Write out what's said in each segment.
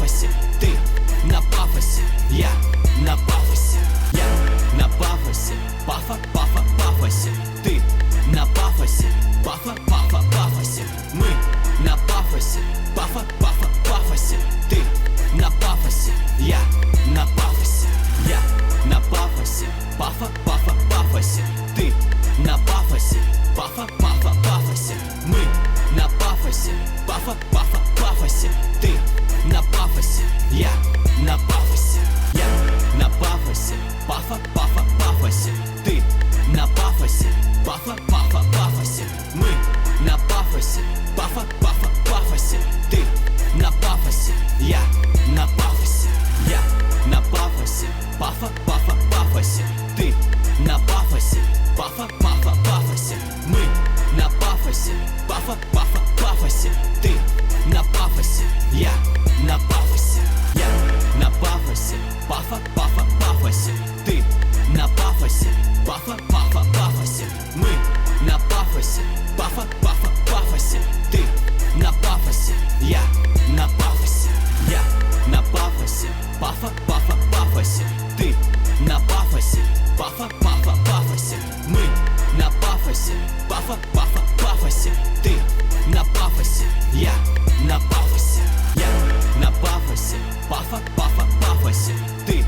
пафосе, ты на пафосе, я на пафосе, я на пафосе, пафа, пафа, пафосе, ты на пафосе, пафа, пафа, пафосе, мы на пафосе, пафа, пафа, пафосе, ты на пафосе, я на пафосе, я на пафосе, пафа, пафа, пафосе, ты на пафосе, пафа, пафа, пафосе, мы на пафосе, пафа, пафа, пафосе, ты на пафосе, я на пафосе, я на пафосе, пафа, пафа, пафосе, ты на пафосе, пафа, пафа, пафосе, мы на пафосе, пафа, пафа, пафосе, ты на пафосе, я на пафосе, я на пафосе, пафа, пафа, пафосе, ты на пафосе, пафа, пафа, пафосе, мы на пафосе, пафа, пафа, пафосе, ты на пафосе, я на пафосе, я на пафосе, пафа, пафа, пафосе, ты на пафосе, пафа, пафа, пафосе, мы на пафосе, пафа, пафа, пафосе, ты на пафосе, я на пафосе, я на пафосе, пафа, пафа, пафосе, ты на пафосе, пафа, пафа, пафосе, мы на пафосе, пафа, пафа, пафосе, ты на пафосе, я на пафосе, я на пафосе, пафа, пафа, пафосе, ты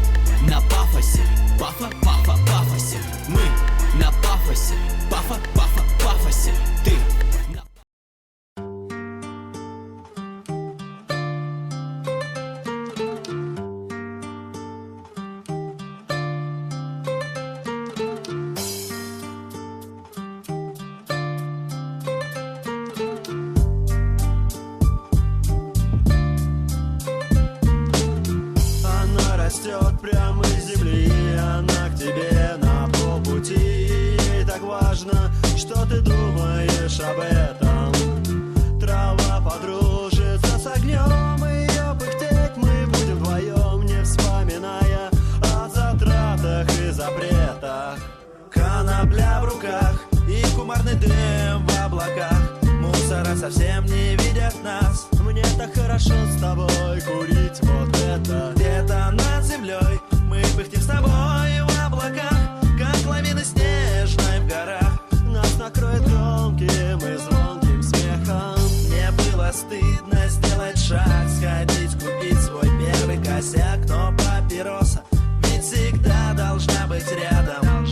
на пафосе, пафа, пафа, пафосе, мы на пафосе, пафа, пафа, пафосе, ты на... Она растет прямо из земли, она к тебе на полпути. Ей так важно, что ты думаешь об этом. Трава подружится с огнем, ее пыхтеть мы будем вдвоем, не вспоминая о затратах и запретах. Конопля в руках и кумарный дым в облаках. Мусора совсем не видят нас. Мне так хорошо с тобой курить вот это. Где-то над землей мы пыхтим с тобой в облаках, как лавины снежной в горах. Нас накроет громким и звонким смехом. Мне было стыдно сделать шаг, сходить, купить свой первый косяк. Но папироса ведь всегда должна быть рядом.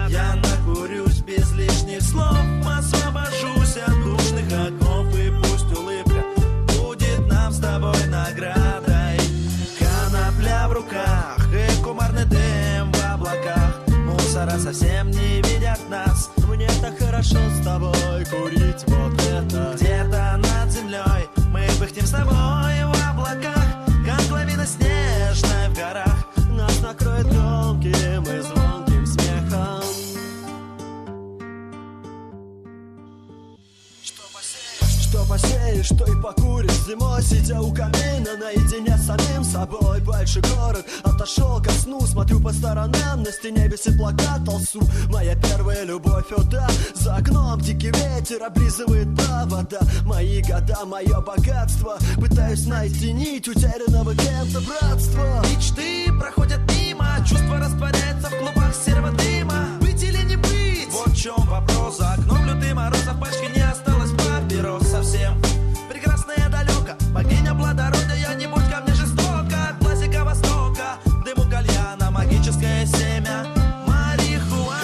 Я накурюсь без лишних слов, освобожусь от душных оков, и пусть улыбка будет нам с тобой наградой. Конопля в руках и кумарный дым в облаках. Мусора совсем не видят нас. Мне так хорошо с тобой курить вот это. Где-то над землей мы пыхтим с тобой в облаках, как лавина снежная в горах. Нас накроет громким и звонким смехом. Что посеешь, что и покуришь. Зимой, сидя у камина, наедине с самим собой. Большой город отошел ко сну. Смотрю по сторонам, на стене висит плакат Алсу. Моя первая любовь, о да. За окном дикий ветер облизывает провода. Мои года, мое богатство. Пытаюсь найти нить утерянного кем-то братства. Мечты проходят мимо, чувства растворяются в клубах серого дыма. Быть или не быть? Вот в чем вопрос. За окном лютый мороз, а в пачке не осталось папирос совсем. Прекрасная далека, богиня плодородия, не будь ко мне жестоко. Классика Востока, дыму кальяна, магическое семя марихуана.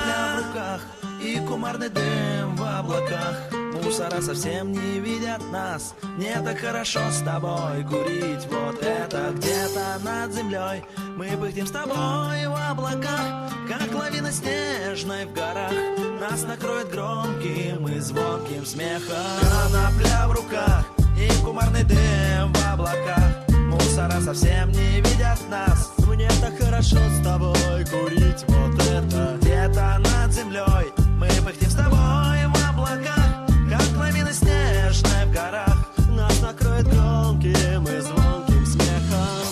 Конопля в руках и кумарный дым в облаках. Мусора совсем не видят нас. Мне так хорошо с тобой курить вот это. Где-то над землей мы пыхтим с тобой в облаках, как лавина снежной в горах. Нас накроет громким и звонким смехом. Конопля в руках и кумарный дым в облаках. Мусора совсем не видят нас. Мне так хорошо с тобой курить вот это. Где-то над землей мы пыхтим с тобой в облаках, как лавина снежная в горах. Нас накроет громким и звонким смехом.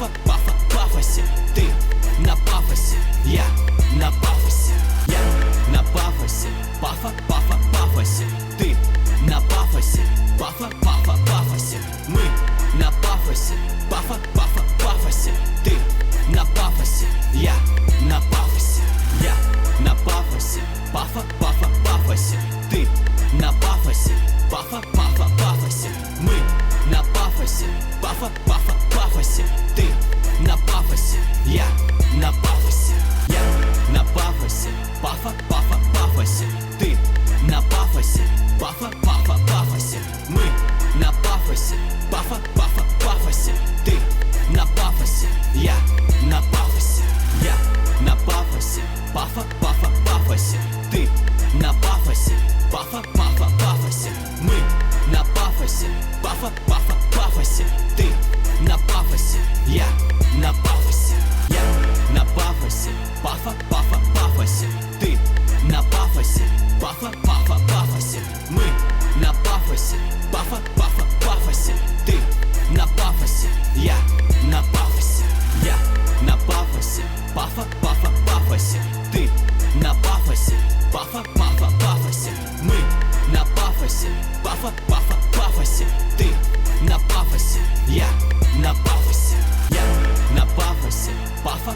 пафа, пафа, пафосе. Ты на пафосе, я на пафосе. Я на пафосе, пафа, пафа, пафосе. Ты на пафосе, пафа, пафа, пафосе. Мы на пафосе, пафа, пафа, пафосе. Ты на пафосе, я на пафосе. Я на пафосе, пафа, пафа, пафосе. Ты на пафосе, пафа, пафа, пафосе. Мы на пафосе, пафа, пафа, пафосе. Ты на пафосе, я на пафосе. Я на пафосе, пафа, пафа, пафосе. Ты на пафосе, пафа, пафа, пафосе. Мы на пафосе, пафа, пафа, пафосе. Ты на пафосе, я на пафосе. Я на пафосе, пафа, пафа, пафосе. Ты на пафосе, пафа, пафа, пафосе. Мы на пафосе, пафа, пафа, пафосе. Ты на пафосе, я на пафосе. Я на пафосе, пафа, пафа, пафосе. Ты на пафосе, пафа, пафа, пафосе. Мы на пафосе, пафа, пафа, пафосе. Ты на пафосе, я на пафосе. Я на пафосе, пафа, пафа, пафосе. Ты на пафосе, пафа, пафа, пафосе. Мы на пафосе, пафа, пафа, пафосе. Ты на пафосе, я на пафосе. Я на пафосе, пафа,